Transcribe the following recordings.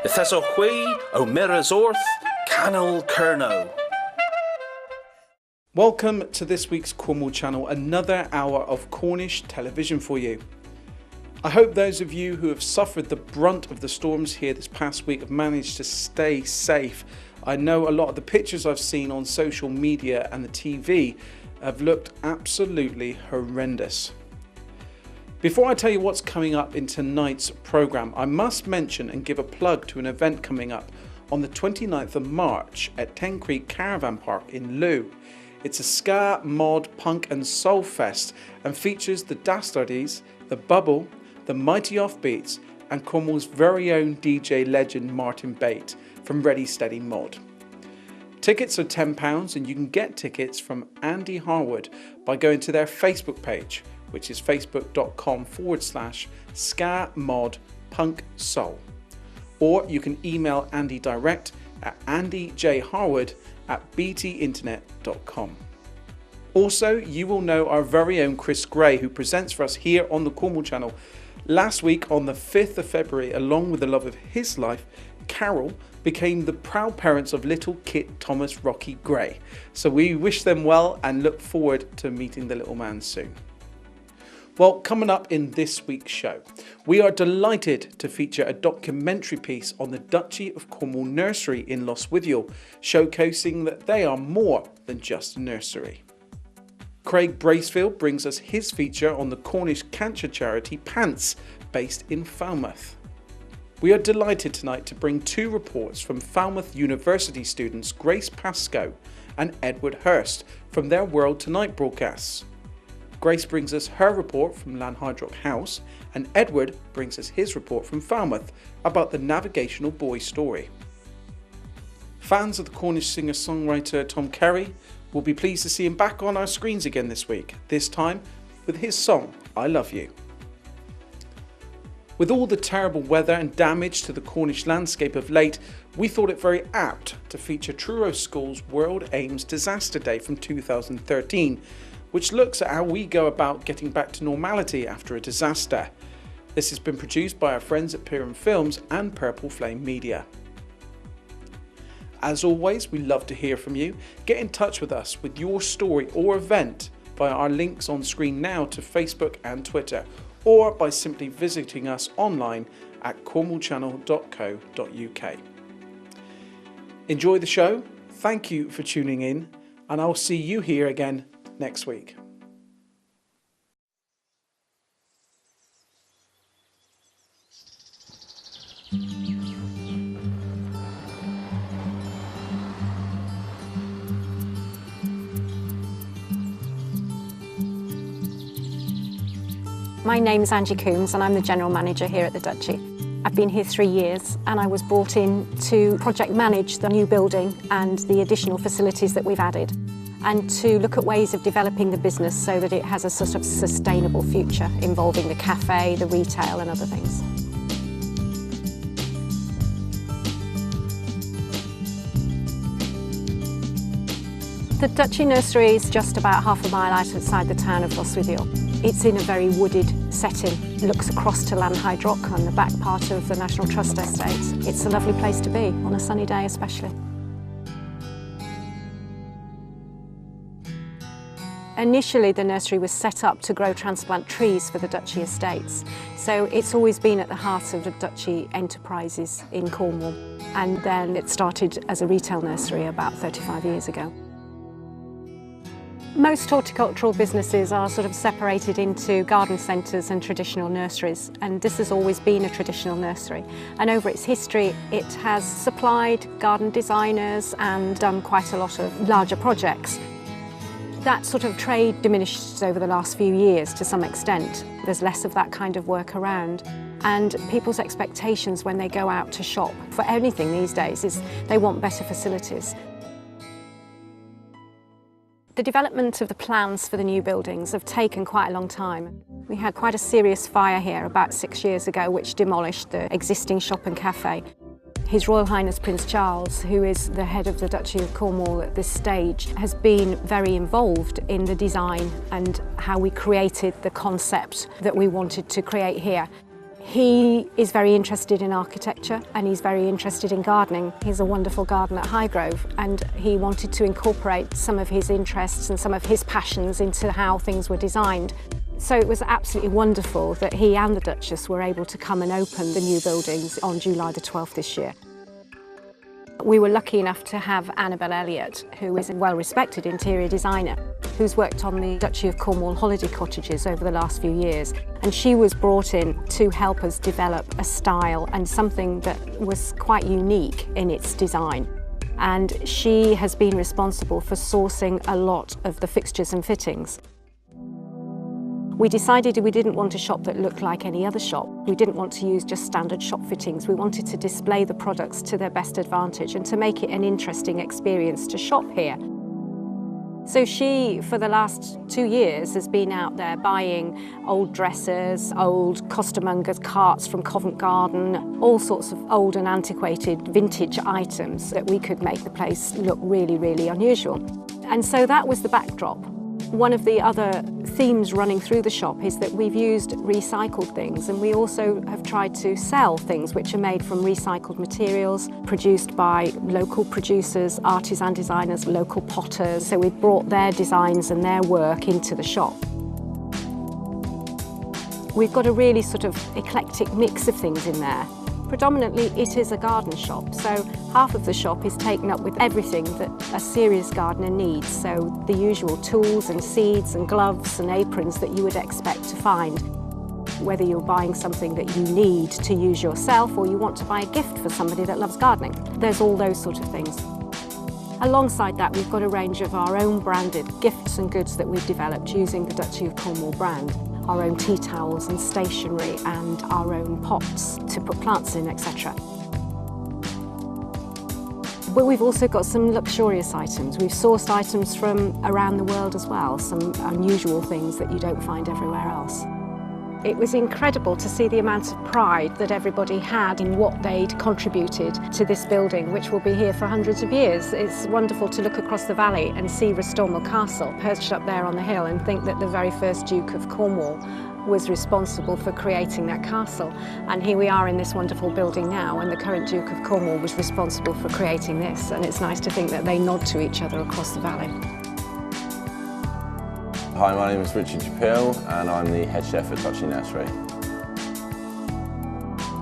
Ithesa hui o miras orth, canal kerno. Welcome to this week's Cornwall channel, another hour of Cornish television for you. I hope those of you who have suffered the brunt of the storms here this past week have managed to stay safe. I know a lot of the pictures I've seen on social media and the TV have looked absolutely horrendous. Before I tell you what's coming up in tonight's programme, I must mention and give a plug to an event coming up on the 29th of March at Ten Creek Caravan Park in Looe. It's a ska, mod, punk and soul fest and features the Dastardies, the Bubble, the Mighty Offbeats and Cornwall's very own DJ legend Martin Bate from Ready Steady Mod. Tickets are £10 and you can get tickets from Andy Harwood by going to their Facebook page, which is facebook.com/ska mod punk soul. Or you can email Andy direct at andyjharwood@btinternet.com. Also, you will know our very own Chris Gray, who presents for us here on the Cornwall channel. Last week on the 5th of February, along with the love of his life, Carol, became the proud parents of little Kit Thomas Rocky Gray. So we wish them well and look forward to meeting the little man soon. Well, coming up in this week's show, we are delighted to feature a documentary piece on the Duchy of Cornwall Nursery in Lostwithiel, showcasing that they are more than just a nursery. Craig Bracefield brings us his feature on the Cornish cancer charity Pants, based in Falmouth. We are delighted tonight to bring two reports from Falmouth University students Grace Pascoe and Edward Hurst from their World Tonight broadcasts. Grace brings us her report from Lanhydrock House and Edward brings us his report from Falmouth about the Navigational Boy story. Fans of the Cornish singer-songwriter Tom Kerry will be pleased to see him back on our screens again this week, this time with his song I Love You. With all the terrible weather and damage to the Cornish landscape of late, we thought it very apt to feature Truro School's World Aims Disaster Day from 2013, which looks at how we go about getting back to normality after a disaster. This has been produced by our friends at Piran Films and Purple Flame Media. As always, we love to hear from you. Get in touch with us with your story or event via our links on screen now to Facebook and Twitter, or by simply visiting us online at cornwallchannel.co.uk. Enjoy the show, thank you for tuning in, and I'll see you here again next week. My name's Angie Coombs and I'm the General Manager here at the Duchy. I've been here 3 years and I was brought in to project manage the new building and the additional facilities that we've added, and to look at ways of developing the business so that it has a sort of sustainable future involving the cafe, the retail and other things. The Duchy Nursery is just about half a mile outside the town of Lostwithiel. It's in a very wooded setting. It looks across to Lanhydrock on the back part of the National Trust estate. It's a lovely place to be, on a sunny day especially. Initially, the nursery was set up to grow transplant trees for the Duchy estates. So it's always been at the heart of the Duchy enterprises in Cornwall. And then it started as a retail nursery about 35 years ago. Most horticultural businesses are sort of separated into garden centres and traditional nurseries, and this has always been a traditional nursery. And over its history, it has supplied garden designers and done quite a lot of larger projects. That sort of trade diminished over the last few years to some extent. There's less of that kind of work around. And people's expectations when they go out to shop for anything these days is they want better facilities. The development of the plans for the new buildings have taken quite a long time. We had quite a serious fire here about 6 years ago which demolished the existing shop and cafe. His Royal Highness Prince Charles, who is the head of the Duchy of Cornwall at this stage, has been very involved in the design and how we created the concept that we wanted to create here. He is very interested in architecture and he's very interested in gardening. He's a wonderful gardener at Highgrove, and he wanted to incorporate some of his interests and some of his passions into how things were designed. So it was absolutely wonderful that he and the Duchess were able to come and open the new buildings on July the 12th this year. We were lucky enough to have Annabel Elliott, who is a well-respected interior designer, who's worked on the Duchy of Cornwall holiday cottages over the last few years. And she was brought in to help us develop a style and something that was quite unique in its design. And she has been responsible for sourcing a lot of the fixtures and fittings. We decided we didn't want a shop that looked like any other shop. We didn't want to use just standard shop fittings. We wanted to display the products to their best advantage and to make it an interesting experience to shop here. So she, for the last 2 years, has been out there buying old dressers, old costermongers' carts from Covent Garden, all sorts of old and antiquated vintage items that we could make the place look really, really unusual. And so that was the backdrop. One of the other themes running through the shop is that we've used recycled things, and we also have tried to sell things which are made from recycled materials, produced by local producers, artisan designers, local potters. So we've brought their designs and their work into the shop. We've got a really sort of eclectic mix of things in there. Predominantly it is a garden shop, so half of the shop is taken up with everything that a serious gardener needs, so the usual tools and seeds and gloves and aprons that you would expect to find. Whether you're buying something that you need to use yourself or you want to buy a gift for somebody that loves gardening, there's all those sort of things. Alongside that, we've got a range of our own branded gifts and goods that we've developed using the Duchy of Cornwall brand. Our own tea towels and stationery and our own pots to put plants in, etc. But we've also got some luxurious items. We've sourced items from around the world as well, some unusual things that you don't find everywhere else. It was incredible to see the amount of pride that everybody had in what they'd contributed to this building, which will be here for hundreds of years. It's wonderful to look across the valley and see Restormel Castle perched up there on the hill and think that the very first Duke of Cornwall was responsible for creating that castle. And here we are in this wonderful building now, and the current Duke of Cornwall was responsible for creating this. And it's nice to think that they nod to each other across the valley. Hi, my name is Richard Japil and I'm the head chef at Duchy Nursery.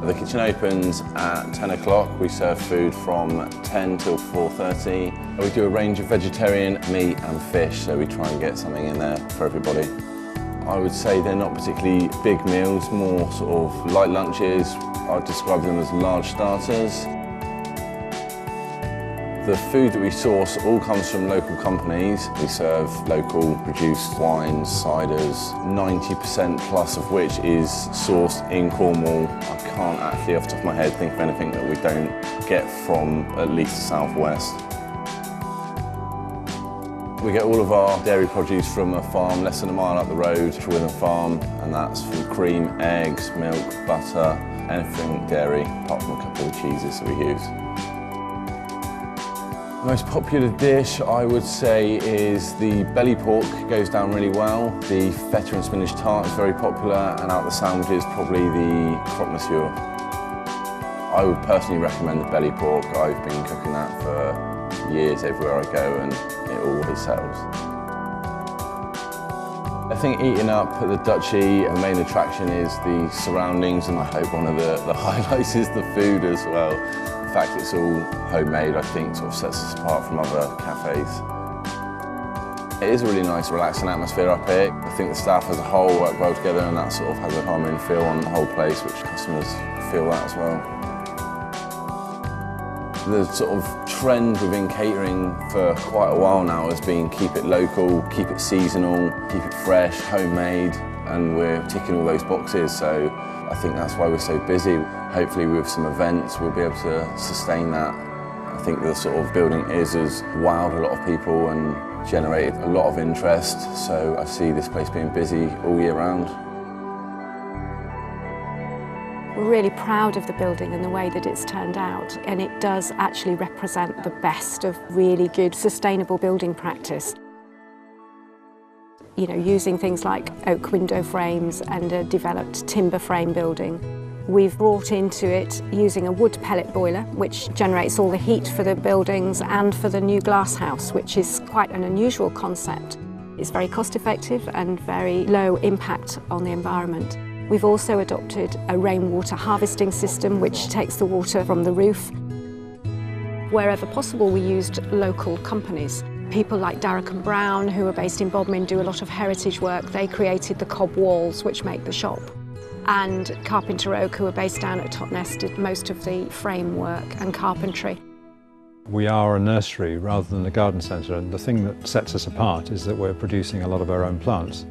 The kitchen opens at 10 o'clock. We serve food from 10 till 4:30. We do a range of vegetarian meat and fish, so we try and get something in there for everybody. I would say they're not particularly big meals, more sort of light lunches. I'd describe them as large starters. The food that we source all comes from local companies. We serve local produced wines, ciders, 90% plus of which is sourced in Cornwall. I can't actually off the top of my head think of anything that we don't get from at least the southwest. We get all of our dairy produce from a farm less than a mile up the road, Trewithen Farm, and that's from cream, eggs, milk, butter, anything dairy, apart from a couple of cheeses that we use. The most popular dish, I would say, is the belly pork. Goes down really well. The feta and spinach tart is very popular, and out the sandwiches, probably the croque monsieur. I would personally recommend the belly pork. I've been cooking that for years everywhere I go, and it always sells. I think eating up at the Duchy, the main attraction is the surroundings, and I hope one of the highlights is the food as well. The fact it's all homemade, I think, sort of sets us apart from other cafes. It is a really nice, relaxing atmosphere up here. I think the staff as a whole work well together, and that sort of has a calming feel on the whole place, which customers feel that as well. The sort of trend within catering for quite a while now has been keep it local, keep it seasonal, keep it fresh, homemade, and we're ticking all those boxes, so I think that's why we're so busy. Hopefully with some events we'll be able to sustain that. I think the sort of building has wowed a lot of people and generated a lot of interest, so I see this place being busy all year round. We're really proud of the building and the way that it's turned out, and it does actually represent the best of really good sustainable building practice. You know, using things like oak window frames and a developed timber frame building. We've brought into it using a wood pellet boiler, which generates all the heat for the buildings and for the new glass house, which is quite an unusual concept. It's very cost effective and very low impact on the environment. We've also adopted a rainwater harvesting system which takes the water from the roof. Wherever possible, we used local companies. People like Darragh and Brown, who are based in Bodmin, do a lot of heritage work. They created the cob walls which make the shop. And Carpenter Oak, who are based down at Totnes, did most of the framework and carpentry. We are a nursery rather than a garden centre, and the thing that sets us apart is that we're producing a lot of our own plants.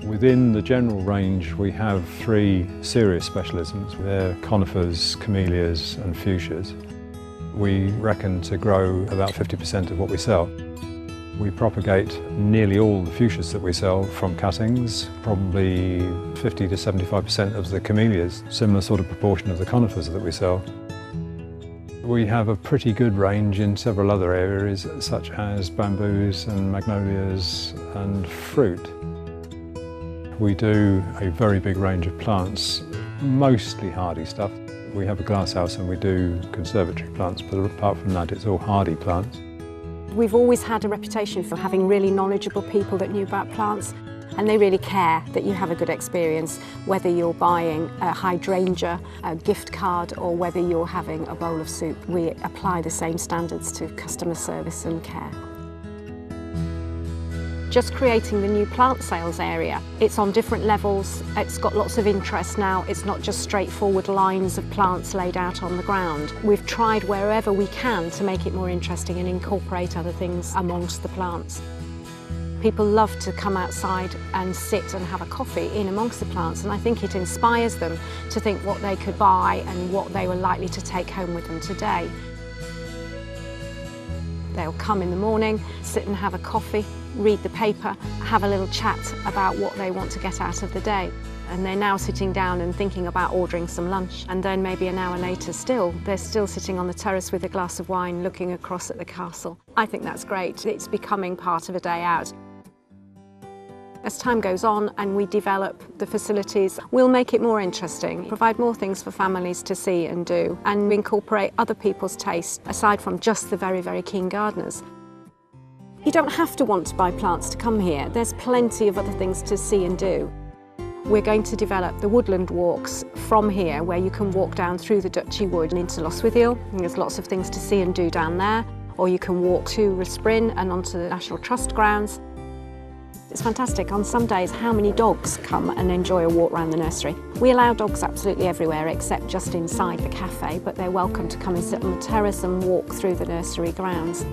Within the general range, we have 3 serious specialisms. They're conifers, camellias and fuchsias. We reckon to grow about 50% of what we sell. We propagate nearly all the fuchsias that we sell from cuttings, probably 50 to 75% of the camellias, similar sort of proportion of the conifers that we sell. We have a pretty good range in several other areas, such as bamboos and magnolias and fruit. We do a very big range of plants, mostly hardy stuff. We have a glasshouse and we do conservatory plants, but apart from that, it's all hardy plants. We've always had a reputation for having really knowledgeable people that knew about plants, and they really care that you have a good experience, whether you're buying a hydrangea, a gift card, or whether you're having a bowl of soup. We apply the same standards to customer service and care. Just creating the new plant sales area. It's on different levels, it's got lots of interest now, it's not just straightforward lines of plants laid out on the ground. We've tried wherever we can to make it more interesting and incorporate other things amongst the plants. People love to come outside and sit and have a coffee in amongst the plants, and I think it inspires them to think what they could buy and what they were likely to take home with them today. They'll come in the morning, sit and have a coffee, read the paper, have a little chat about what they want to get out of the day. And they're now sitting down and thinking about ordering some lunch. And then maybe an hour later they're still sitting on the terrace with a glass of wine looking across at the castle. I think that's great. It's becoming part of a day out. As time goes on and we develop the facilities, we'll make it more interesting, provide more things for families to see and do, and incorporate other people's tastes aside from just the very, very keen gardeners. You don't have to want to buy plants to come here. There's plenty of other things to see and do. We're going to develop the woodland walks from here, where you can walk down through the Duchy Wood and into Loswithiel. There's lots of things to see and do down there. Or you can walk to Rysprin and onto the National Trust grounds. It's fantastic on some days how many dogs come and enjoy a walk around the nursery. We allow dogs absolutely everywhere except just inside the cafe, but they're welcome to come and sit on the terrace and walk through the nursery grounds.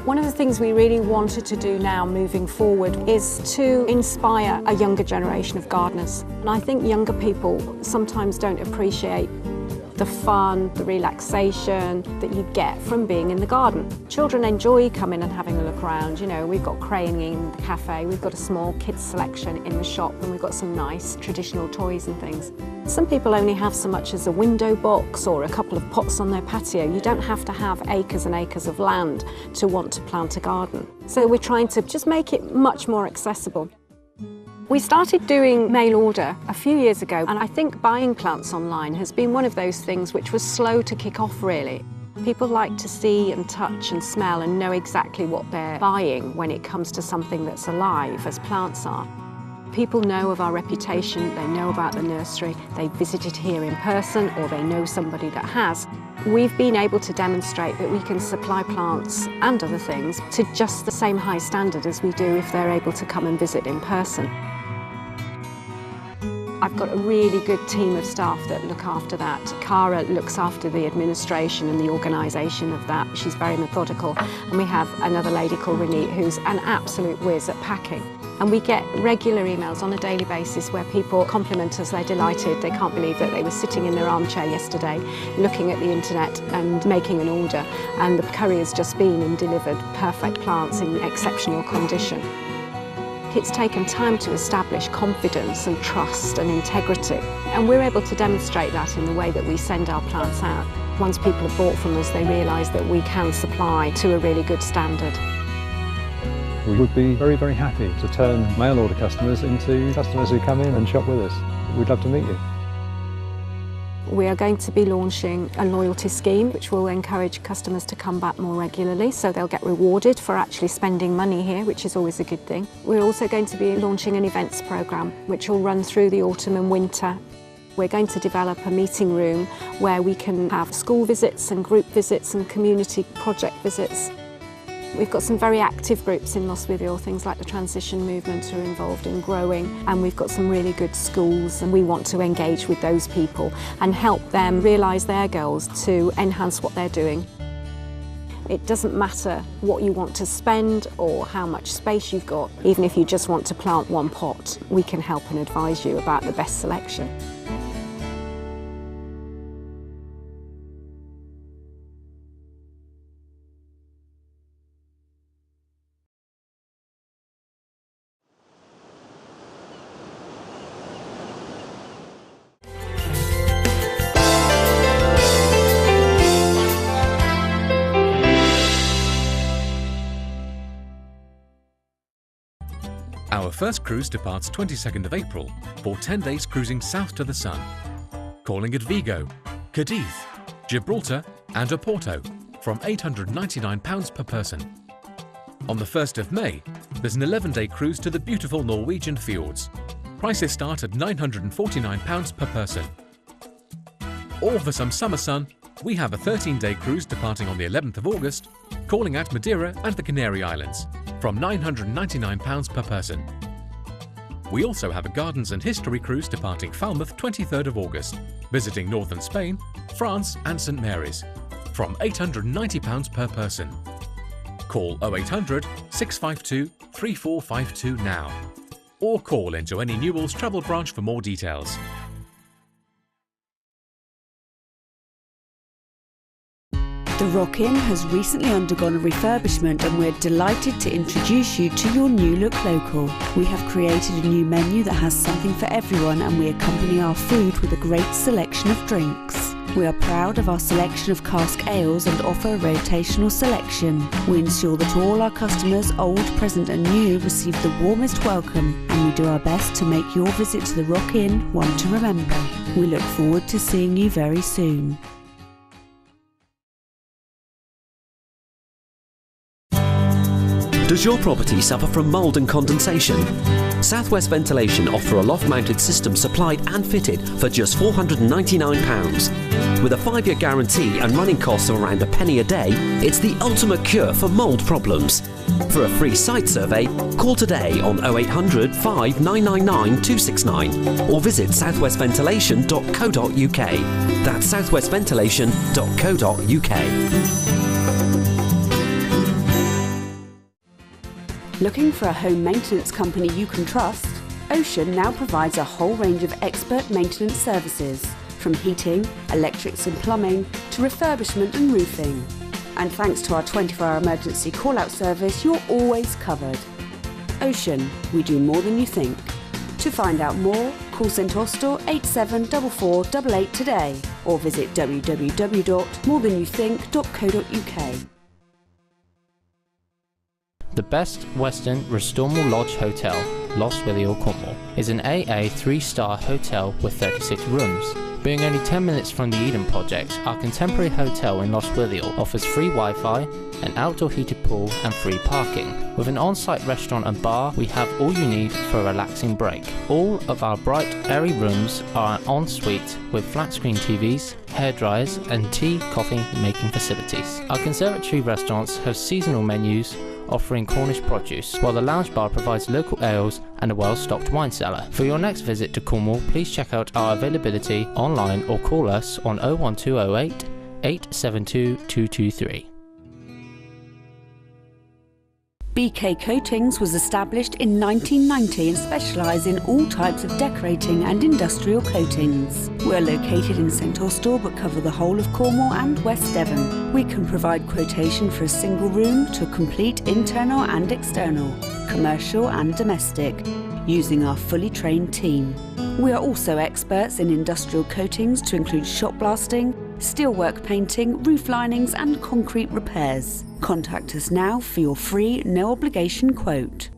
One of the things we really wanted to do now moving forward is to inspire a younger generation of gardeners. And I think younger people sometimes don't appreciate the fun, the relaxation that you get from being in the garden. Children enjoy coming and having a look around. You know, we've got craning in the cafe, we've got a small kids selection in the shop, and we've got some nice traditional toys and things. Some people only have so much as a window box or a couple of pots on their patio. You don't have to have acres and acres of land to want to plant a garden. So we're trying to just make it much more accessible. We started doing mail order a few years ago, and I think buying plants online has been one of those things which was slow to kick off, really. People like to see and touch and smell and know exactly what they're buying when it comes to something that's alive, as plants are. People know of our reputation, they know about the nursery, they visited here in person, or they know somebody that has. We've been able to demonstrate that we can supply plants and other things to just the same high standard as we do if they're able to come and visit in person. I've got a really good team of staff that look after that. Cara looks after the administration and the organisation of that. She's very methodical. And we have another lady called Renee who's an absolute whiz at packing. And we get regular emails on a daily basis where people compliment us, they're delighted, they can't believe that they were sitting in their armchair yesterday looking at the internet and making an order, and the courier's just been and delivered perfect plants in exceptional condition. It's taken time to establish confidence and trust and integrity, and we're able to demonstrate that in the way that we send our plants out. Once people have bought from us, they realise that we can supply to a really good standard. We would be very, very happy to turn mail order customers into customers who come in and shop with us. we'd love to meet you. We are going to be launching a loyalty scheme which will encourage customers to come back more regularly, so they'll get rewarded for actually spending money here, which is always a good thing. We're also going to be launching an events programme which will run through the autumn and winter. We're going to develop a meeting room where we can have school visits and group visits and community project visits. We've got some very active groups in Lostwithiel, things like the transition movement are involved in growing, and we've got some really good schools, and we want to engage with those people and help them realise their goals to enhance what they're doing. It doesn't matter what you want to spend or how much space you've got. Even if you just want to plant one pot, we can help and advise you about the best selection. Our first cruise departs 22nd of April for 10 days cruising south to the sun, calling at Vigo, Cadiz, Gibraltar and Oporto from £899 per person. On the 1st of May, there's an 11-day cruise to the beautiful Norwegian fjords. Prices start at £949 per person. Or for some summer sun, we have a 13-day cruise departing on the 11th of August, calling at Madeira and the Canary Islands from £999 per person. We also have a Gardens and History cruise departing Falmouth 23rd of August, visiting northern Spain, France and St Mary's from £890 per person. Call 0800 652 3452 now, or call into any Newell's travel branch for more details. The Rock Inn has recently undergone a refurbishment, and we're delighted to introduce you to your new look local. We have created a new menu that has something for everyone, and we accompany our food with a great selection of drinks. We are proud of our selection of cask ales and offer a rotational selection. We ensure that all our customers, old, present and new, receive the warmest welcome, and we do our best to make your visit to the Rock Inn one to remember. We look forward to seeing you very soon. Does your property suffer from mould and condensation? Southwest Ventilation offer a loft-mounted system supplied and fitted for just £499. With a 5-year guarantee and running costs of around a penny a day, it's the ultimate cure for mould problems. For a free site survey, call today on 0800 5999 269 or visit southwestventilation.co.uk. That's southwestventilation.co.uk. Looking for a home maintenance company you can trust? Ocean now provides a whole range of expert maintenance services, from heating, electrics and plumbing to refurbishment and roofing. And thanks to our 24-hour emergency call-out service, you're always covered. Ocean, we do more than you think. To find out more, call St Austell 874488 today or visit www.morethanyoutthink.co.uk. The Best Western Restormal Lodge Hotel, Lostwithiel, Cornwall, is an AA 3-star hotel with 36 rooms. Being only 10 minutes from the Eden project, our contemporary hotel in Lostwithiel offers free Wi-Fi, an outdoor heated pool and free parking. With an on-site restaurant and bar, we have all you need for a relaxing break. All of our bright, airy rooms are an ensuite with flat-screen TVs, hairdryers and tea, coffee making facilities. Our conservatory restaurants have seasonal menus offering Cornish produce, while the lounge bar provides local ales and a well-stocked wine cellar. For your next visit to Cornwall, please check out our availability online or call us on 01208 872 223. BK Coatings was established in 1990 and specialise in all types of decorating and industrial coatings. We're located in St Austell but cover the whole of Cornwall and West Devon. We can provide quotation for a single room to complete internal and external, commercial and domestic, using our fully trained team. We are also experts in industrial coatings to include shot blasting, steelwork painting, roof linings and concrete repairs. Contact us now for your free, no obligation quote.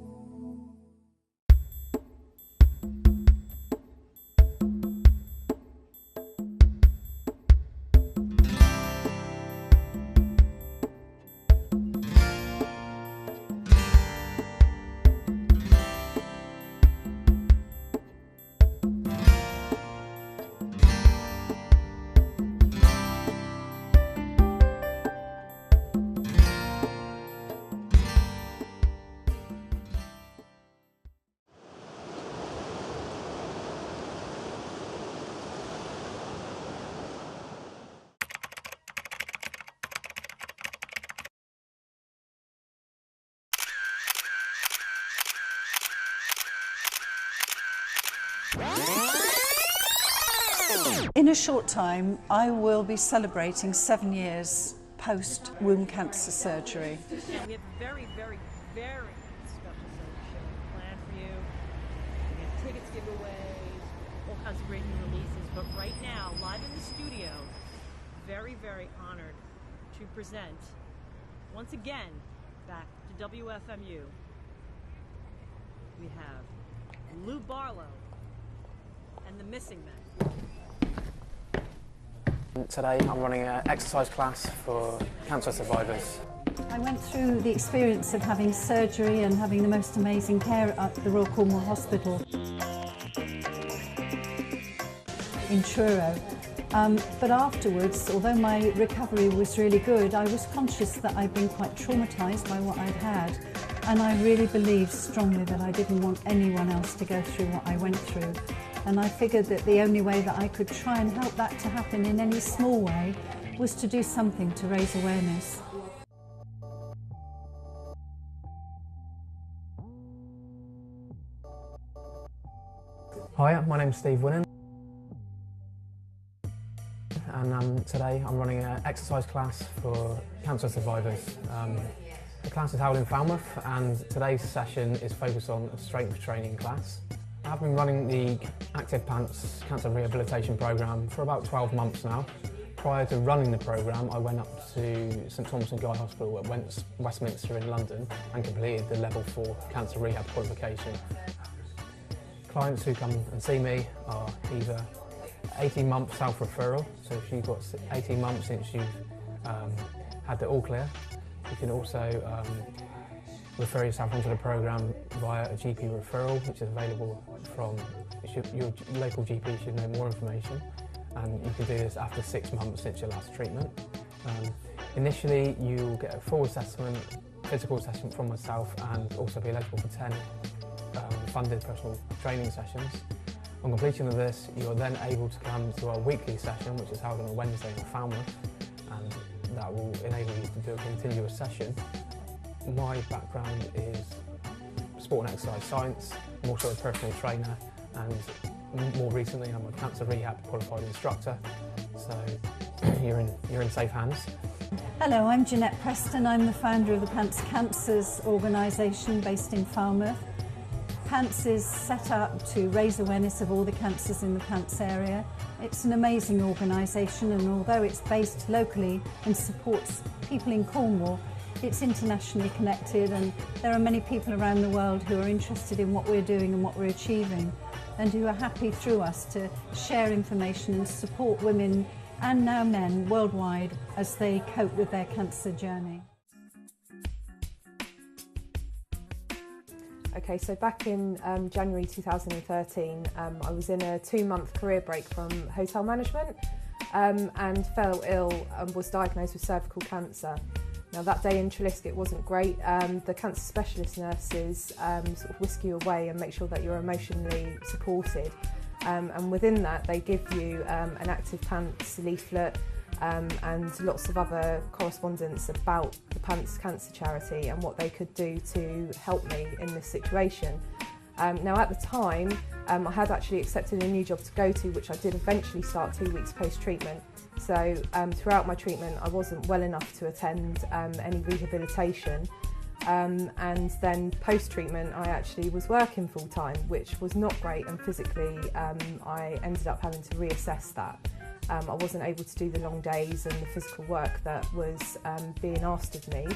In a short time, I will be celebrating 7 years post womb cancer surgery. And we have a very, very, very special show planned for you. We have tickets giveaways, all kinds of great new releases. But right now, live in the studio, very, very honored to present once again back to WFMU. We have Lou Barlow and the Missing Men. Today I'm running an exercise class for cancer survivors. I went through the experience of having surgery and having the most amazing care at the Royal Cornwall Hospital in Truro. But afterwards, although my recovery was really good, I was conscious that I'd been quite traumatised by what I'd had. And I really believed strongly that I didn't want anyone else to go through what I went through. And I figured that the only way that I could try and help that to happen in any small way was to do something to raise awareness. Hi, my name's Steve Winnan, and today I'm running an exercise class for cancer survivors. The class is held in Falmouth, and today's session is focused on a strength training class. I've been running the Active Pants Cancer Rehabilitation Programme for about 12 months now. Prior to running the programme, I went up to St Thomas and Guy Hospital at Westminster in London and completed the Level 4 Cancer Rehab qualification. Clients who come and see me are either 18-month self-referral, so if you've got 18 months since you've had the all clear, you can also refer yourself onto the programme via a GP referral, which is available from your local GP. Should know more information, and you can do this after 6 months since your last treatment. Initially, you'll get a full assessment, physical assessment from myself, and also be eligible for 10 funded personal training sessions. On completion of this, you're then able to come to our weekly session, which is held on a Wednesday in Falmouth, and that will enable you to do a continuous session. My background is sport and exercise science. I'm also a personal trainer, and more recently I'm a cancer rehab qualified instructor, so you're in safe hands. Hello, I'm Jeanette Preston. I'm the founder of the Pants Cancers organisation based in Falmouth. Pants is set up to raise awareness of all the cancers in the Pants area. It's an amazing organisation, and although it's based locally and supports people in Cornwall, it's internationally connected, and there are many people around the world who are interested in what we're doing and what we're achieving, and who are happy through us to share information and support women and now men worldwide as they cope with their cancer journey. Okay, so back in January 2013, I was in a 2-month career break from hotel management and fell ill and was diagnosed with cervical cancer. Now that day in Treliske wasn't great. The cancer specialist nurses sort of whisk you away and make sure that you're emotionally supported. And within that they give you an Active Pants leaflet and lots of other correspondence about the Pants Cancer Charity and what they could do to help me in this situation. Now at the time I had actually accepted a new job to go to, which I did eventually start 2 weeks post-treatment. So throughout my treatment I wasn't well enough to attend any rehabilitation, and then post-treatment I actually was working full-time, which was not great, and physically I ended up having to reassess that. I wasn't able to do the long days and the physical work that was being asked of me.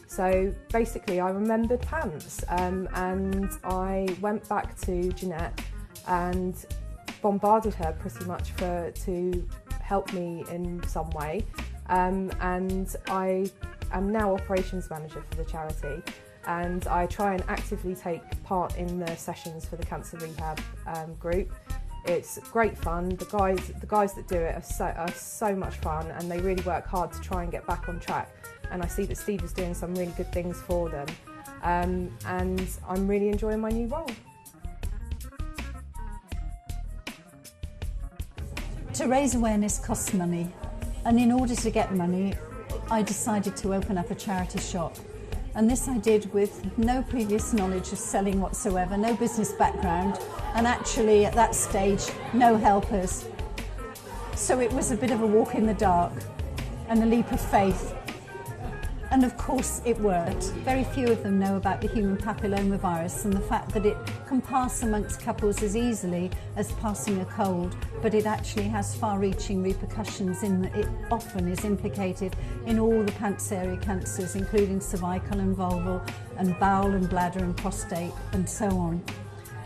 So basically I remembered Pants, and I went back to Jeanette and bombarded her pretty much to help me in some way, and I am now operations manager for the charity, and I try and actively take part in the sessions for the cancer rehab group. It's great fun. The guys that do it are so much fun, and they really work hard to try and get back on track. And I see that Steve is doing some really good things for them, and I'm really enjoying my new role. To raise awareness costs money, and in order to get money I decided to open up a charity shop. And this I did with no previous knowledge of selling whatsoever, no business background, and actually at that stage no helpers. So it was a bit of a walk in the dark and a leap of faith. And of course it worked. Very few of them know about the human papillomavirus and the fact that it can pass amongst couples as easily as passing a cold, but it actually has far-reaching repercussions in that it often is implicated in all the pants area cancers, including cervical and vulval and bowel and bladder and prostate and so on.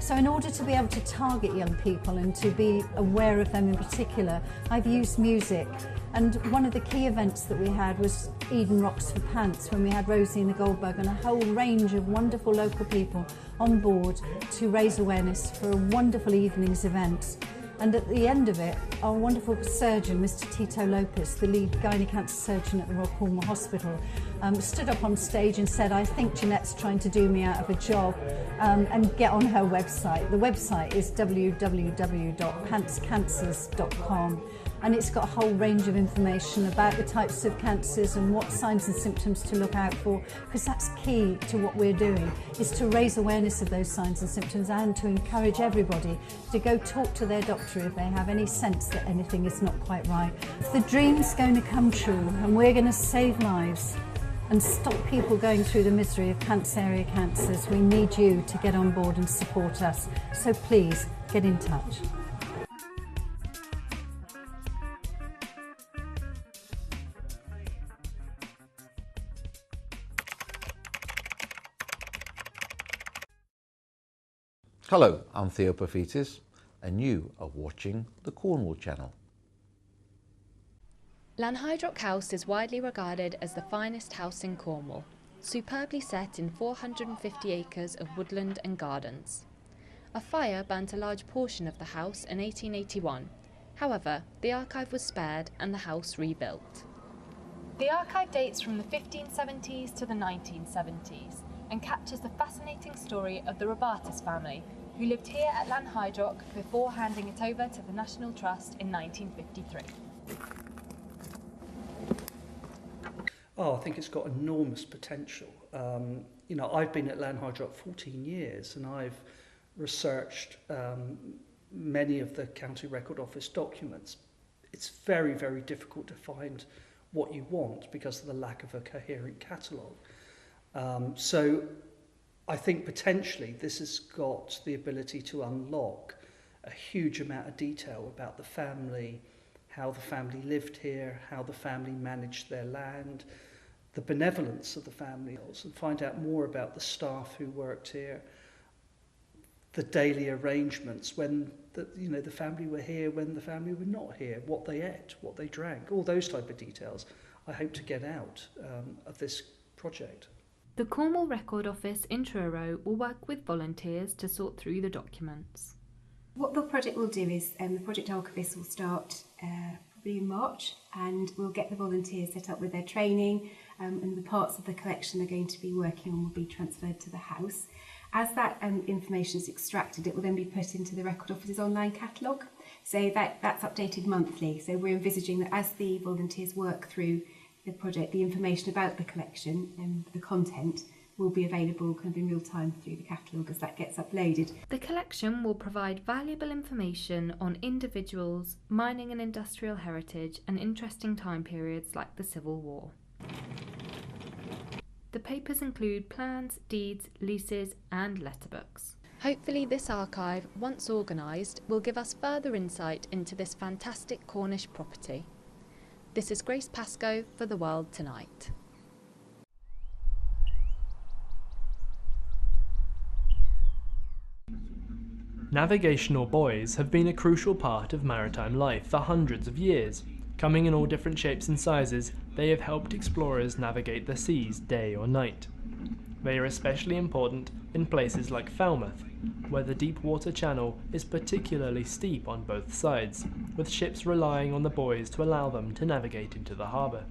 So in order to be able to target young people and to be aware of them in particular, I've used music. And one of the key events that we had was Eden Rocks for Pants, when we had Rosie and the Goldbug and a whole range of wonderful local people on board to raise awareness for a wonderful evening's event. And at the end of it, our wonderful surgeon, Mr. Tito Lopez, the lead gynae cancer surgeon at the Royal Cornwall Hospital, stood up on stage and said, "I think Jeanette's trying to do me out of a job," and get on her website. The website is www.pantscancers.com. And it's got a whole range of information about the types of cancers and what signs and symptoms to look out for, because that's key to what we're doing, is to raise awareness of those signs and symptoms and to encourage everybody to go talk to their doctor if they have any sense that anything is not quite right. If the dream's going to come true and we're going to save lives and stop people going through the misery of pants area cancers, we need you to get on board and support us. So please, get in touch. Hello, I'm Theo Perfitis, and you are watching the Cornwall channel. Lanhydrock House is widely regarded as the finest house in Cornwall, superbly set in 450 acres of woodland and gardens. A fire burnt a large portion of the house in 1881. However, the archive was spared and the house rebuilt. The archive dates from the 1570s to the 1970s and captures the fascinating story of the Robartes family, who lived here at Lanhydrock before handing it over to the National Trust in 1953. Oh, I think it's got enormous potential. You know, I've been at Lanhydrock 14 years and I've researched many of the County Record Office documents. It's very, very difficult to find what you want because of the lack of a coherent catalogue. So I think potentially this has got the ability to unlock a huge amount of detail about the family, how the family lived here, how the family managed their land, the benevolence of the family, and find out more about the staff who worked here, the daily arrangements when the family were here, when the family were not here, what they ate, what they drank, all those type of details I hope to get out of this project. The Cornwall Record Office in Truro will work with volunteers to sort through the documents. What the project will do is the project archivist will start probably in March, and we'll get the volunteers set up with their training, and the parts of the collection they're going to be working on will be transferred to the house. As that information is extracted, it will then be put into the Record Office's online catalogue. So that's updated monthly. So we're envisaging that as the volunteers work through the project, the information about the collection and the content will be available kind of in real time through the catalogue as that gets uploaded. The collection will provide valuable information on individuals, mining and industrial heritage, and interesting time periods like the Civil War. The papers include plans, deeds, leases and letterbooks. Hopefully this archive, once organised, will give us further insight into this fantastic Cornish property. This is Grace Pascoe for The World Tonight. Navigational buoys have been a crucial part of maritime life for hundreds of years. Coming in all different shapes and sizes, they have helped explorers navigate the seas day or night. They are especially important in places like Falmouth, where the deep water channel is particularly steep on both sides, with ships relying on the buoys to allow them to navigate into the harbour.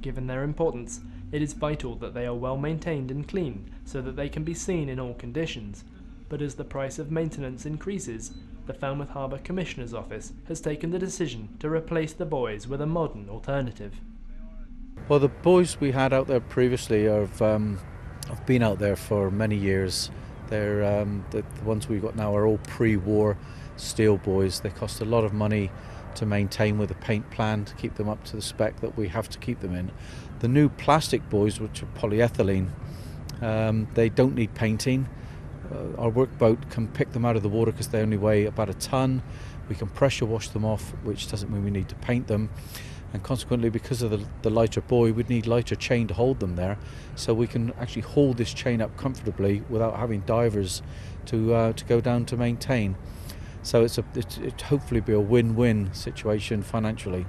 Given their importance, it is vital that they are well maintained and clean so that they can be seen in all conditions, but as the price of maintenance increases, the Falmouth Harbour Commissioner's Office has taken the decision to replace the buoys with a modern alternative. Well, the buoys we had out there previously have been out there for many years. The ones we've got now are all pre-war steel buoys. They cost a lot of money to maintain with a paint plan to keep them up to the spec that we have to keep them in. The new plastic buoys, which are polyethylene, they don't need painting. Our workboat can pick them out of the water because they only weigh about a ton. We can pressure wash them off, which doesn't mean we need to paint them. And consequently, because of the lighter buoy, we'd need lighter chain to hold them there. So we can actually hold this chain up comfortably without having divers to go down to maintain. So it's hopefully be a win-win situation financially.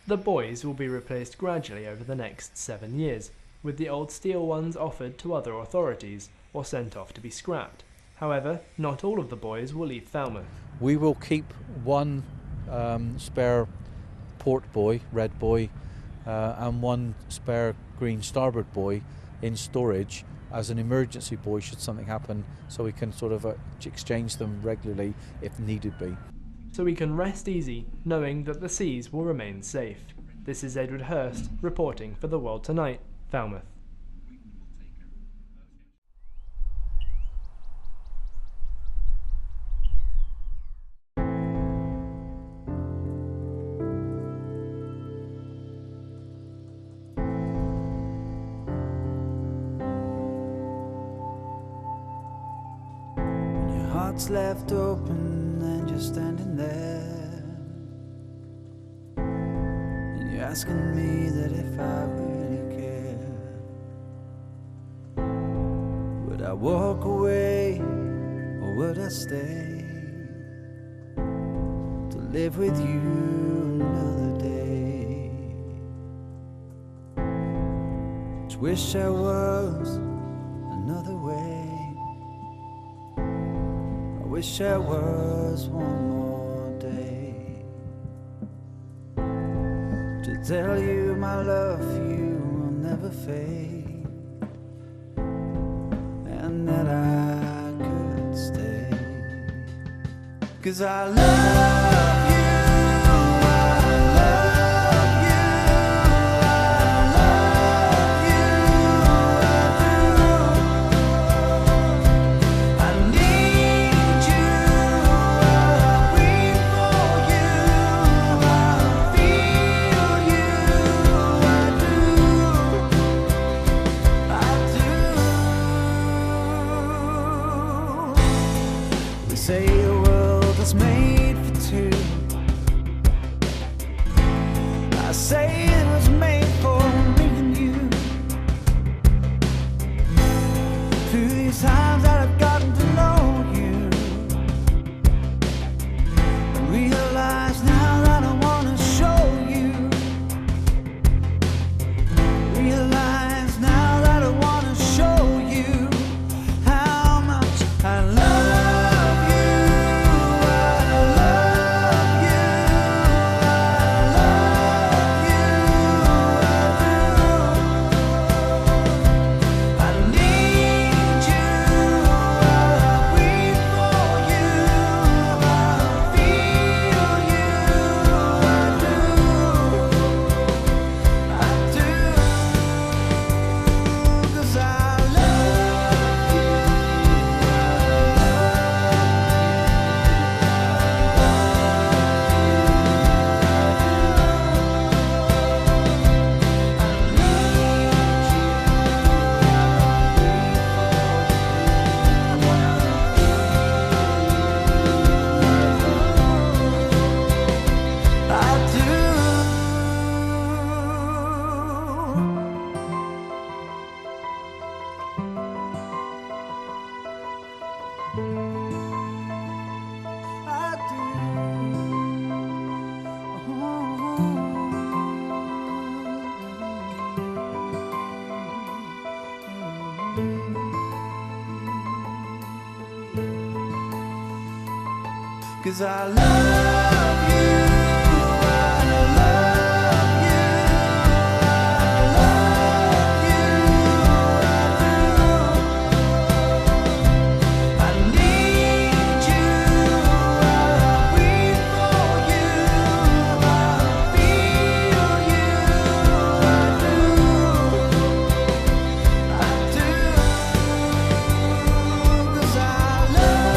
The buoys will be replaced gradually over the next 7 years, with the old steel ones offered to other authorities or sent off to be scrapped. However, not all of the buoys will leave Falmouth. We will keep one spare port buoy, red buoy, and one spare green starboard buoy in storage as an emergency buoy should something happen, so we can sort of exchange them regularly if needed be. So we can rest easy knowing that the seas will remain safe. This is Edward Hurst reporting for The World Tonight, Falmouth. Heart's left open and you're standing there, and you're asking me that if I really care, would I walk away or would I stay to live with you another day? Just wish I was another way. Wish I was one more day to tell you my love for you will never fade, and that I could stay, 'cause I love you. Say the world is made for two. I say it was made for me and you. Through these times that I've gotten to know you, I realize now that I wanna show you. Realize now that I wanna show you how much I love. Cause I love you, I love you, I love you, I need you, I breathe for you, I feel you, I do, 'cause I love you.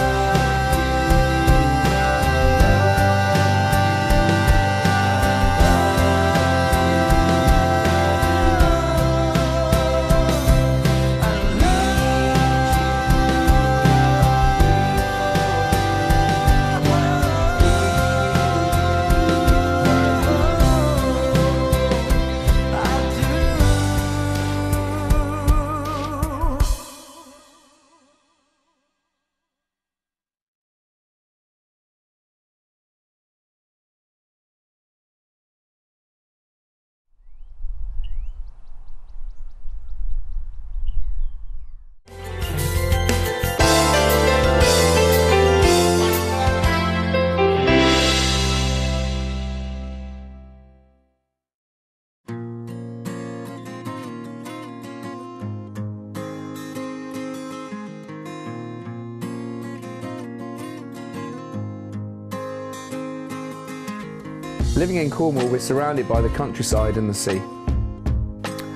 Living in Cornwall, we're surrounded by the countryside and the sea.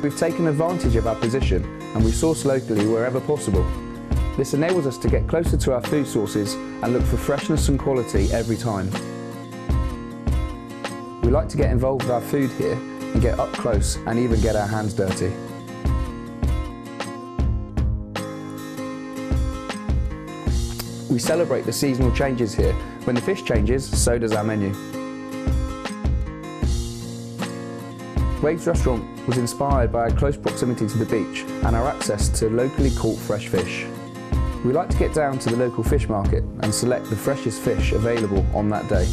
We've taken advantage of our position and we source locally wherever possible. This enables us to get closer to our food sources and look for freshness and quality every time. We like to get involved with our food here and get up close and even get our hands dirty. We celebrate the seasonal changes here. When the fish changes, so does our menu. Waves Restaurant was inspired by our close proximity to the beach and our access to locally caught fresh fish. We like to get down to the local fish market and select the freshest fish available on that day.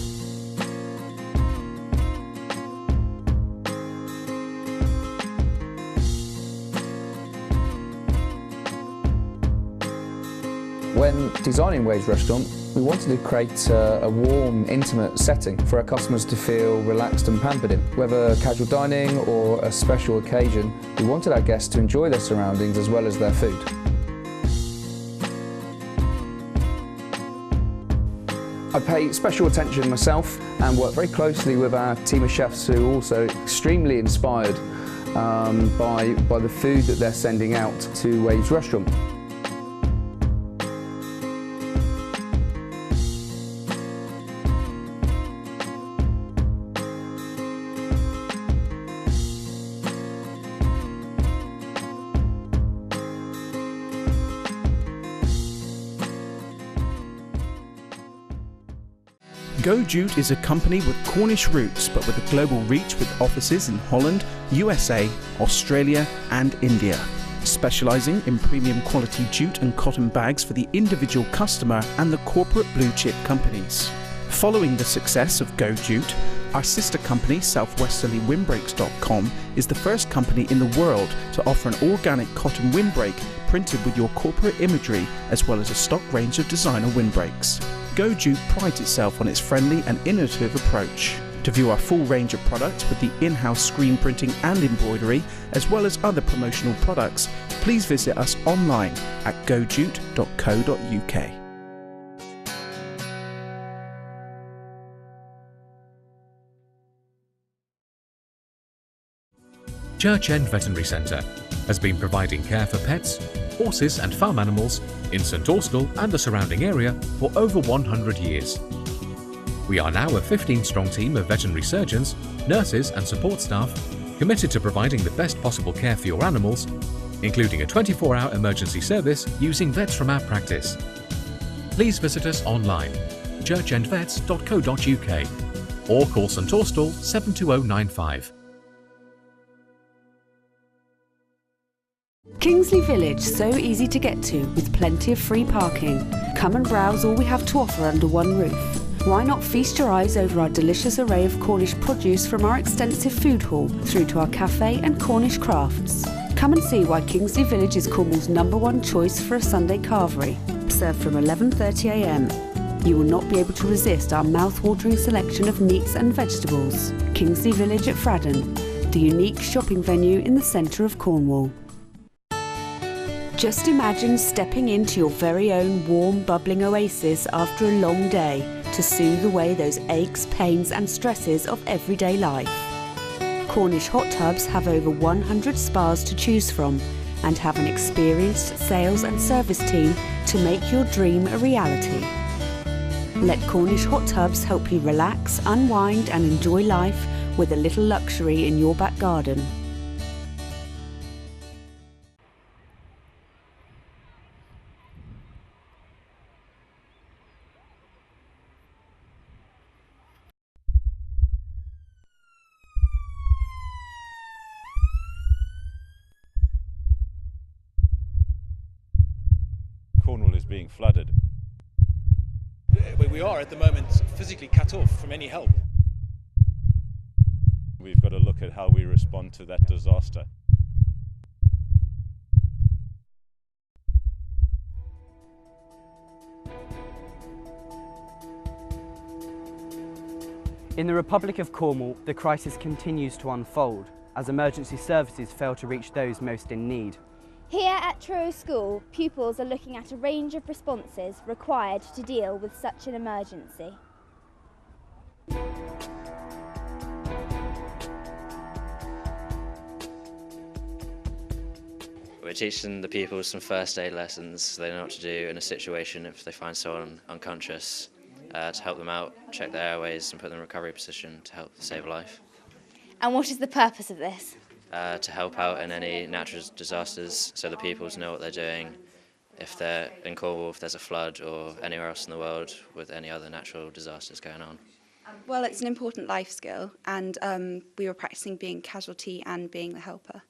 When designing Waves Restaurant, we wanted to create a warm, intimate setting for our customers to feel relaxed and pampered in. Whether casual dining or a special occasion, we wanted our guests to enjoy their surroundings as well as their food. I pay special attention myself and work very closely with our team of chefs who are also extremely inspired by the food that they're sending out to Waves Restaurant. Go Jute is a company with Cornish roots but with a global reach with offices in Holland, USA, Australia and India. Specialising in premium quality jute and cotton bags for the individual customer and the corporate blue chip companies. Following the success of Go Jute, our sister company southwesternlywindbreaks.com is the first company in the world to offer an organic cotton windbreak printed with your corporate imagery as well as a stock range of designer windbreaks. Go Jute prides itself on its friendly and innovative approach. To view our full range of products with the in-house screen printing and embroidery, as well as other promotional products, please visit us online at gojute.co.uk. Church End Veterinary Centre has been providing care for pets, horses and farm animals in St Austell and the surrounding area for over 100 years. We are now a 15-strong team of veterinary surgeons, nurses and support staff committed to providing the best possible care for your animals, including a 24-hour emergency service using vets from our practice. Please visit us online, churchendvets.co.uk or call St Austell 72095. Kingsley Village, so easy to get to with plenty of free parking. Come and browse all we have to offer under one roof. Why not feast your eyes over our delicious array of Cornish produce from our extensive food hall through to our cafe and Cornish crafts. Come and see why Kingsley Village is Cornwall's #1 choice for a Sunday carvery, served from 11:30 a.m. You will not be able to resist our mouth-watering selection of meats and vegetables. Kingsley Village at Fradden, the unique shopping venue in the centre of Cornwall. Just imagine stepping into your very own warm, bubbling oasis after a long day to soothe away those aches, pains and stresses of everyday life. Cornish Hot Tubs have over 100 spas to choose from and have an experienced sales and service team to make your dream a reality. Let Cornish Hot Tubs help you relax, unwind and enjoy life with a little luxury in your back garden. Cornwall is being flooded. We are at the moment physically cut off from any help. We've got to look at how we respond to that disaster. In the Republic of Cornwall, the crisis continues to unfold as emergency services fail to reach those most in need. Here at Truro School, pupils are looking at a range of responses required to deal with such an emergency. we're teaching the pupils some first aid lessons so they know what to do in a situation if they find someone unconscious, to help them out, check their airways and put them in a recovery position to help save a life. And what is the purpose of this? To help out in any natural disasters so the pupils know what they're doing if they're in Cornwall, if there's a flood, or anywhere else in the world with any other natural disasters going on. Well, it's an important life skill, and we were practicing being casualty and being the helper.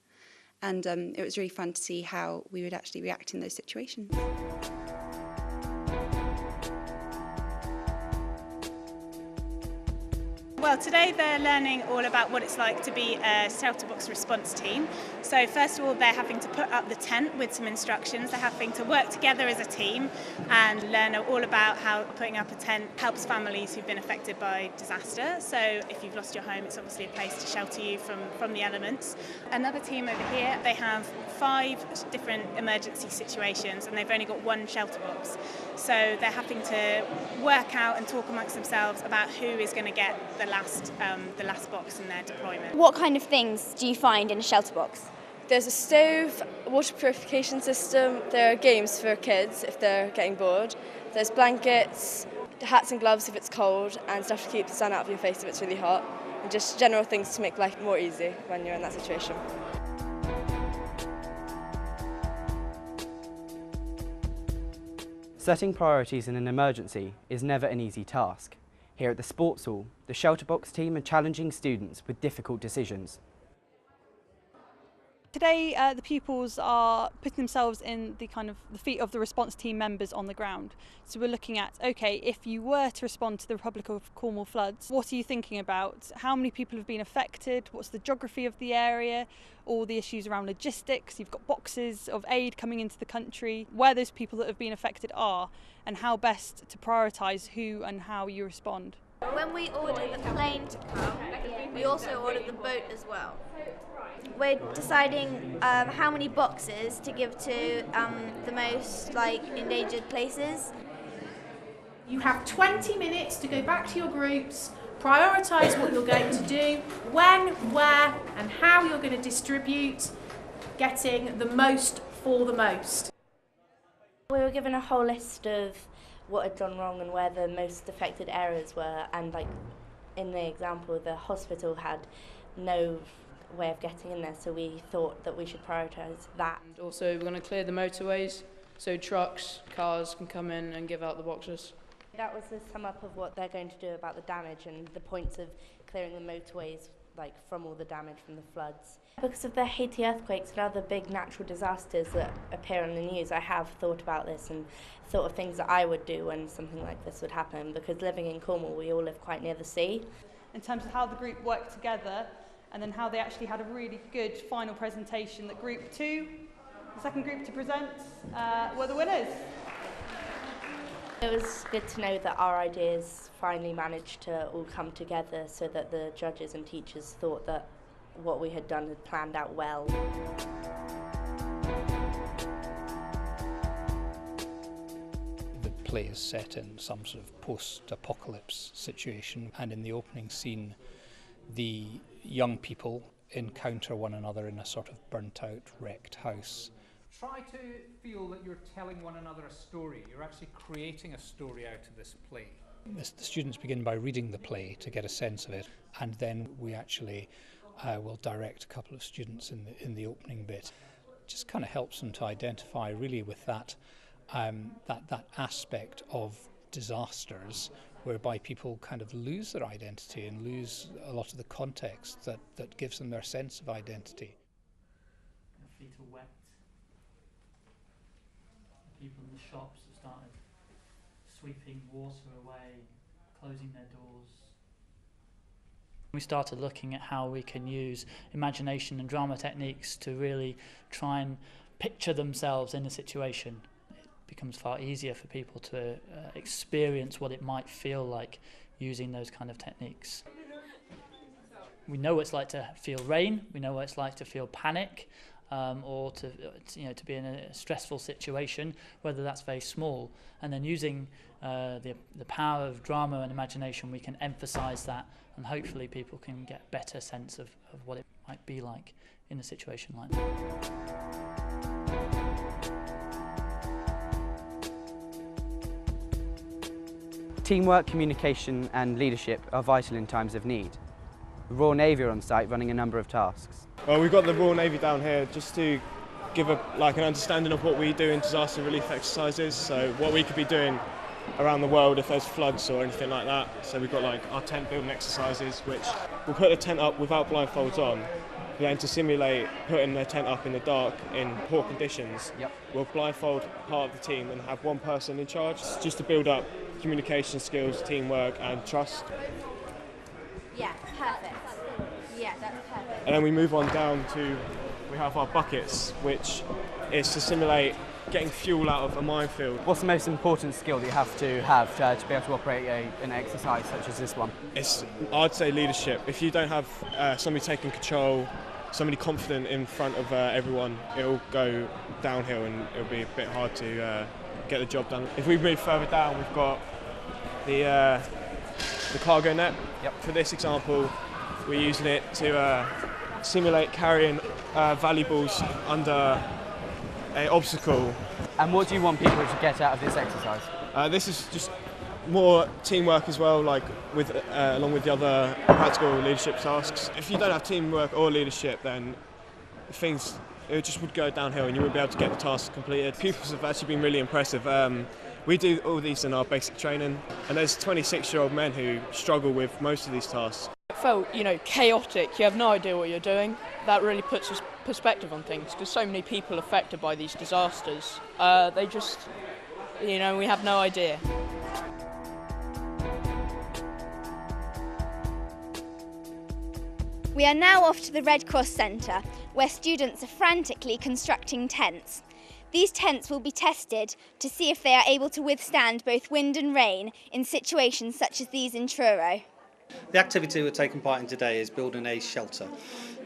And it was really fun to see how we would actually react in those situations. Well, today they're learning all about what it's like to be a shelter box response team. So first of all, they're having to put up the tent with some instructions. They're having to work together as a team and learn all about how putting up a tent helps families who've been affected by disaster. So if you've lost your home, it's obviously a place to shelter you from the elements. Another team over here, they have 5 different emergency situations and they've only got 1 shelter box. So they're having to work out and talk amongst themselves about who is going to get the last box in their deployment. What kind of things do you find in a shelter box? There's a stove, a water purification system, there are games for kids if they're getting bored, there's blankets, hats and gloves if it's cold, and stuff to keep the sun out of your face if it's really hot, and just general things to make life more easy when you're in that situation. Setting priorities in an emergency is never an easy task. Here at the Sports Hall, the Shelter Box team are challenging students with difficult decisions. Today the pupils are putting themselves in the feet of the response team members on the ground. So we're looking at, okay, if you were to respond to the Republic of Cornwall floods, what are you thinking about? How many people have been affected? What's the geography of the area? All the issues around logistics. You've got boxes of aid coming into the country, where those people that have been affected are, and how best to prioritise who and how you respond. When we ordered the plane to come, we also ordered the boat as well. We're deciding how many boxes to give to the most endangered places. You have 20 minutes to go back to your groups, prioritise what you're going to do, when, where and how you're going to distribute, getting the most for the most. We were given a whole list of what had gone wrong and where the most affected areas were, and in the example the hospital had no way of getting in there, so we thought that we should prioritise that. And also we're going to clear the motorways so trucks, cars can come in and give out the boxes. That was the sum up of what they're going to do about the damage and the points of clearing the motorways from all the damage from the floods. Because of the Haiti earthquakes and other big natural disasters that appear on the news, I have thought about this and thought of things that I would do when something like this would happen, because living in Cornwall we all live quite near the sea. In terms of how the group worked together and then how they actually had a really good final presentation, that Group 2, the second group to present, were the winners. It was good to know that our ideas finally managed to all come together so that the judges and teachers thought that what we had done had planned out well. The play is set in some sort of post-apocalypse situation, and in the opening scene the young people encounter one another in a sort of burnt-out, wrecked house. Try to feel that you're telling one another a story. You're actually creating a story out of this play. The students begin by reading the play to get a sense of it, and then we actually will direct a couple of students in the opening bit. It just kind of helps them to identify really with that aspect of disasters whereby people kind of lose their identity and lose a lot of the context that gives them their sense of identity. Their feet are wet. People in the shops have started sweeping water away, closing their doors. We started looking at how we can use imagination and drama techniques to really try and picture themselves in a situation. It becomes far easier for people to experience what it might feel like using those kind of techniques. We know what it's like to feel rain, we know what it's like to feel panic, or to be in a stressful situation, whether that's very small. And then using the power of drama and imagination, we can emphasise that, and hopefully people can get a better sense of what it might be like in a situation like that. Teamwork, communication and leadership are vital in times of need. The Royal Navy are on site running a number of tasks. Well, we've got the Royal Navy down here just to give an understanding of what we do in disaster relief exercises, so what we could be doing around the world if there's floods or anything like that. So we've got our tent building exercises, which we'll put the tent up without blindfolds on, then to simulate putting the tent up in the dark in poor conditions. We'll blindfold part of the team and have one person in charge, just to build up communication skills, teamwork and trust. Yeah, perfect. Yeah, that's perfect. And then we move on down to, we have our buckets, which is to simulate getting fuel out of a minefield. What's the most important skill that you have to be able to operate an exercise such as this one? I'd say leadership. If you don't have somebody taking control, somebody confident in front of everyone, it'll go downhill and it'll be a bit hard to get the job done. If we move further down, we've got the cargo net. For this example, we're using it to simulate carrying valuables under an obstacle. And what do you want people to get out of this exercise? This is just more teamwork as well, along with the other practical leadership tasks. If you don't have teamwork or leadership, then it just would go downhill and you wouldn't be able to get the tasks completed. Pupils have actually been really impressive. We do all these in our basic training, and there's 26-year-old men who struggle with most of these tasks. It felt, chaotic. You have no idea what you're doing. That really puts a perspective on things, because so many people affected by these disasters, they just, we have no idea. We are now off to the Red Cross Centre, where students are frantically constructing tents. These tents will be tested to see if they are able to withstand both wind and rain in situations such as these in Truro. The activity we're taking part in today is building a shelter.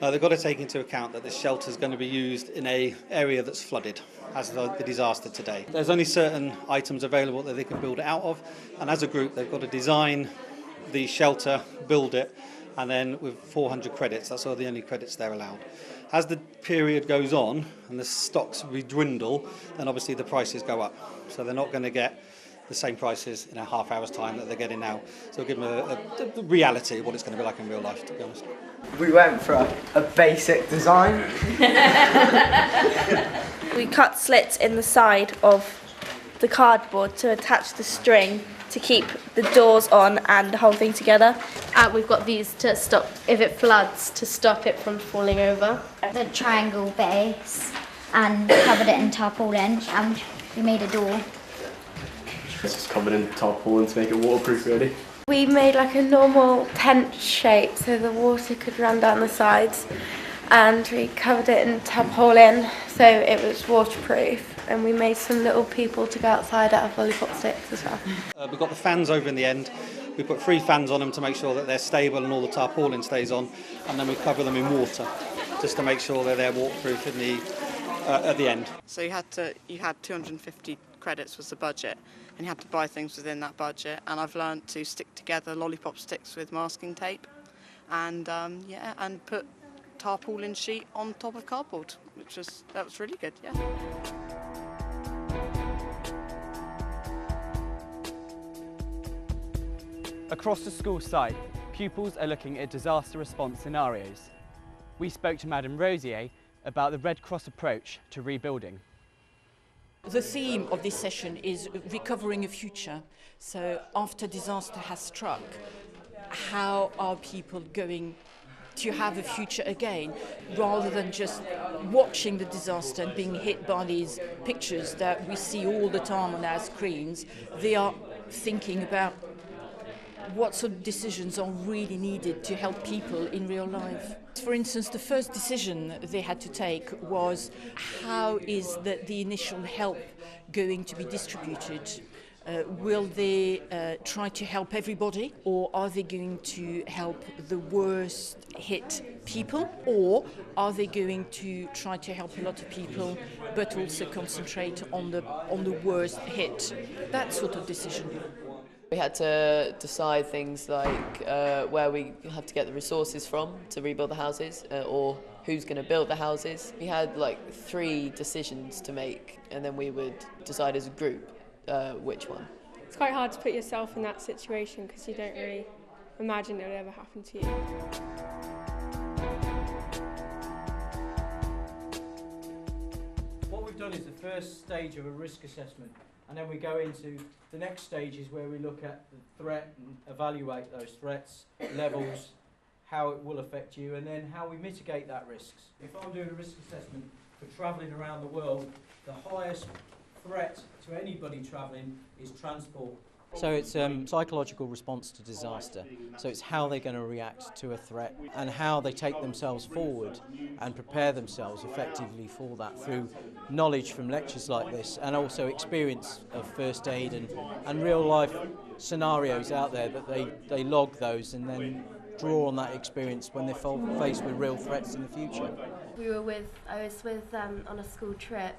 Now they've got to take into account that this shelter is going to be used in an area that's flooded, as the disaster today. There's only certain items available that they can build it out of, and as a group they've got to design the shelter, build it, and then with 400 credits, that's all the only credits they're allowed. As the period goes on and the stocks dwindle, then obviously the prices go up. So they're not going to get the same prices in a half hour's time that they're getting now. So we'll give them a reality of what it's going to be like in real life, to be honest. We went for a basic design. We cut slits in the side of the cardboard to attach the string to keep the doors on and the whole thing together. We've got these to stop, if it floods, to stop it from falling over. The triangle base and covered it in tarpaulin, and we made a door. It's just covered in tarpaulin to make it waterproof, really. We made like a normal tent shape so the water could run down the sides, and we covered it in tarpaulin so it was waterproof. And we made some little people to go outside out of lollipop sticks as well. We've got the fans over in the end. We put 3 fans on them to make sure that they're stable and all the tarpaulin stays on, and then we cover them in water just to make sure that they're waterproof at the end. So you had 250 credits was the budget, and you had to buy things within that budget. And I've learned to stick together lollipop sticks with masking tape, and and put tarpaulin sheet on top of cardboard, that was really good. Yeah. Across the school site, pupils are looking at disaster response scenarios. We spoke to Madame Rosier about the Red Cross approach to rebuilding. The theme of this session is recovering a future. So after disaster has struck, how are people going to have a future again, rather than just watching the disaster and being hit by these pictures that we see all the time on our screens? They are thinking about what sort of decisions are really needed to help people in real life. For instance, the first decision they had to take was how is the initial help going to be distributed? Will they try to help everybody, or are they going to help the worst hit people, or are they going to try to help a lot of people but also concentrate on the worst hit? That sort of decision. We had to decide things like where we have to get the resources from to rebuild the houses, or who's going to build the houses. We had 3 decisions to make, and then we would decide as a group which one. It's quite hard to put yourself in that situation because you don't really imagine it would ever happen to you. What we've done is the first stage of a risk assessment, and then we go into the next stages where we look at the threat and evaluate those threats, levels, how it will affect you, and then how we mitigate that risks. If I'm doing a risk assessment for travelling around the world, the highest threat to anybody travelling is transport. So it's psychological response to disaster. So it's how they're going to react to a threat and how they take themselves forward and prepare themselves effectively for that through knowledge from lectures like this, and also experience of first aid and real life scenarios out there that they log those and then draw on that experience when they're faced with real threats in the future. I was with on a school trip,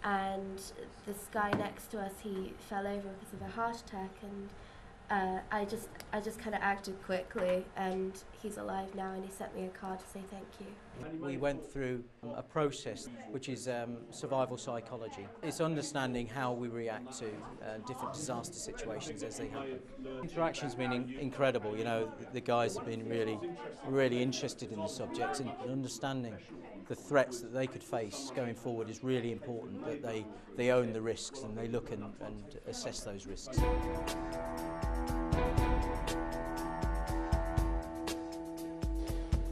and this guy next to us, he fell over because of a heart attack, and I just kind of acted quickly, and he's alive now, and he sent me a card to say thank you. We went through a process which is survival psychology. It's understanding how we react to different disaster situations as they happen. Interaction's been incredible. You know, the guys have been really interested in the subject, and understanding the threats that they could face going forward is really important, that they own the risks and they look and assess those risks.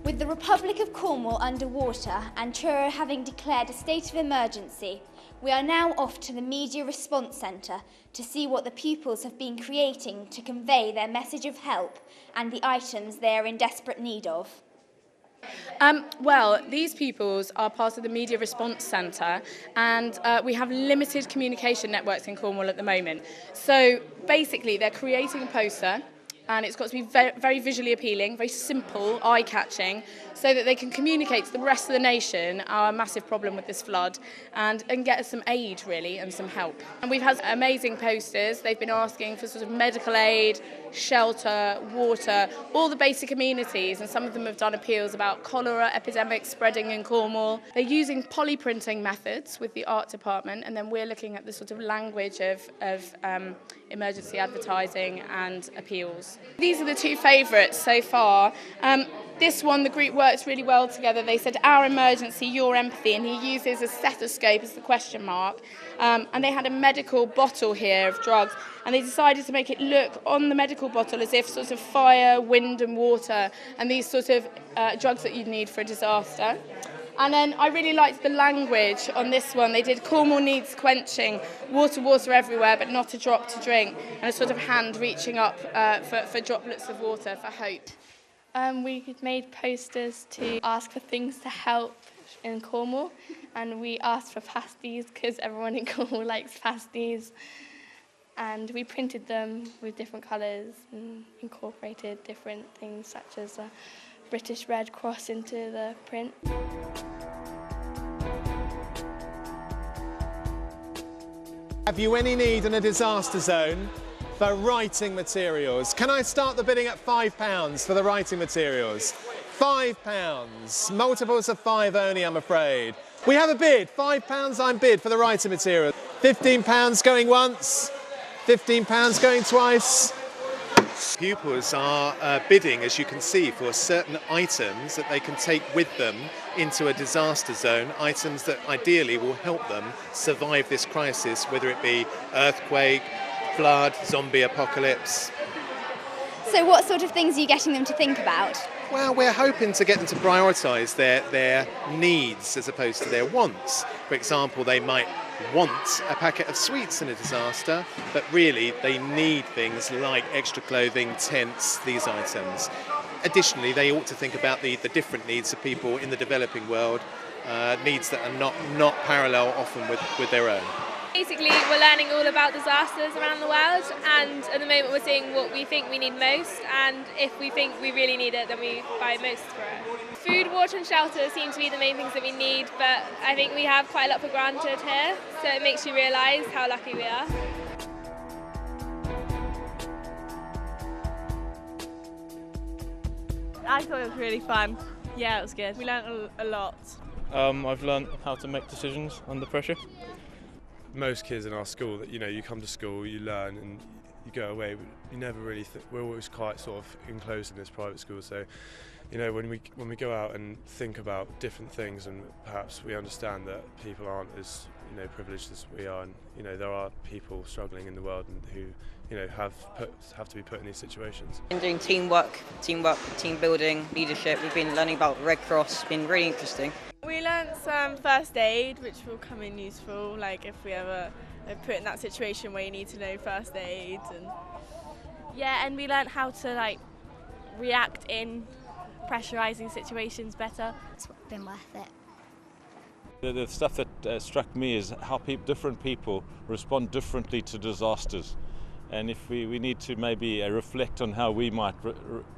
With the Republic of Cornwall underwater and Truro having declared a state of emergency, we are now off to the Media Response Centre to see what the pupils have been creating to convey their message of help and the items they are in desperate need of. Well, these pupils are part of the Media Response Centre, and we have limited communication networks in Cornwall at the moment. So basically they're creating a poster, and it's got to be very visually appealing, very simple, eye-catching, so that they can communicate to the rest of the nation our massive problem with this flood and get us some aid, really, and some help. And we've had amazing posters. They've been asking for sort of medical aid, shelter, water, all the basic amenities, and some of them have done appeals about cholera epidemics spreading in Cornwall. They're using polyprinting methods with the art department, and then we're looking at the sort of language of emergency advertising and appeals. These are the two favourites so far. This one, the group works really well together. They said, our emergency, your empathy, and he uses a stethoscope as the question mark. And they had a medical bottle here of drugs, and they decided to make it look on the medical bottle as if sort of fire, wind and water, and these sort of drugs that you'd need for a disaster. And then I really liked the language on this one. They did Cornwall needs quenching, water, water everywhere, but not a drop to drink, and a sort of hand reaching up for droplets of water for hope. We made posters to ask for things to help in Cornwall, and we asked for pasties because everyone in Cornwall likes pasties, and we printed them with different colours and incorporated different things such as a British Red Cross into the print. Have you any need in a disaster zone for writing materials? Can I start the bidding at £5 for the writing materials? £5. Multiples of 5 only, I'm afraid. We have a bid. £5 I'm bid for the writing materials. £15 going once. £15 going twice. Pupils are bidding, as you can see, for certain items that they can take with them into a disaster zone, items that ideally will help them survive this crisis, whether it be earthquake, flood, zombie apocalypse. So what sort of things are you getting them to think about? Well, we're hoping to get them to prioritise their needs as opposed to their wants. For example, they might want a packet of sweets in a disaster, but really they need things like extra clothing, tents, these items. Additionally, they ought to think about the different needs of people in the developing world, needs that are not parallel often with their own. Basically, we're learning all about disasters around the world, and at the moment we're seeing what we think we need most, and if we think we really need it, then we buy most for it. Food, water and shelter seem to be the main things that we need, but I think we have quite a lot for granted here, so it makes you realise how lucky we are. I thought it was really fun. Yeah, it was good. We learnt a lot. I've learnt how to make decisions under pressure. Most kids in our school, that you come to school, you learn, and you go away, you never really we're always quite sort of enclosed in this private school, so you know, when we go out and think about different things, and perhaps we understand that people aren't as, you know, privileged as we are, and you know, there are people struggling in the world and who, you know, have to be put in these situations. Been doing teamwork, team building, leadership. We've been learning about Red Cross. It's been really interesting. We learnt some first aid, which will come in useful, like if we ever are put in that situation where you need to know first aid. And we learnt how to like react in pressurising situations better. It's been worth it. The stuff that struck me is how different people respond differently to disasters. And if we need to maybe reflect on how we might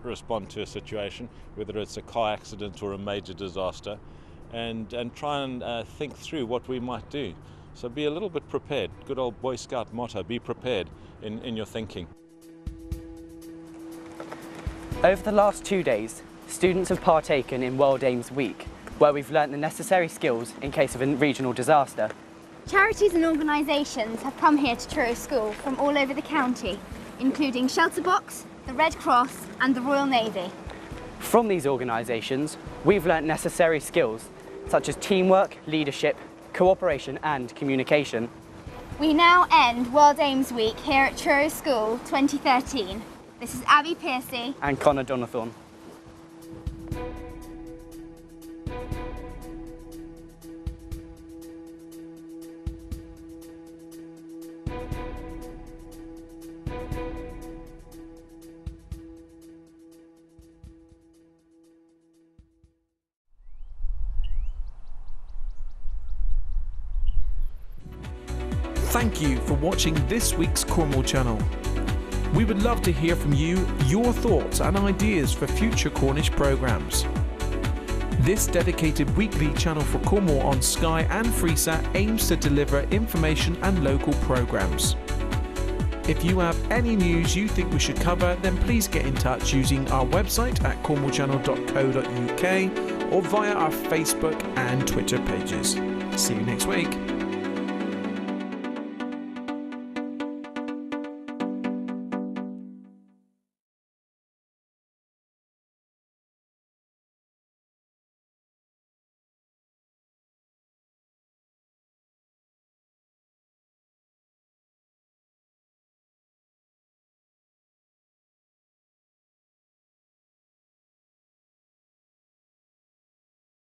respond to a situation, whether it's a car accident or a major disaster, and try and think through what we might do. So be a little bit prepared. Good old Boy Scout motto, be prepared in your thinking. Over the last 2 days, students have partaken in World Aims Week, where we've learnt the necessary skills in case of a regional disaster. Charities and organisations have come here to Truro School from all over the county, including Shelter Box, the Red Cross and the Royal Navy. From these organisations, we've learnt necessary skills such as teamwork, leadership, cooperation and communication. We now end World Aims Week here at Truro School 2013. This is Abby Piercy and Connor Donathorn. Thank you for watching this week's Cornwall channel. We would love to hear from you, your thoughts and ideas for future Cornish programmes. This dedicated weekly channel for Cornwall on Sky and Freesat aims to deliver information and local programmes. If you have any news you think we should cover, then please get in touch using our website at cornwallchannel.co.uk or via our Facebook and Twitter pages. See you next week.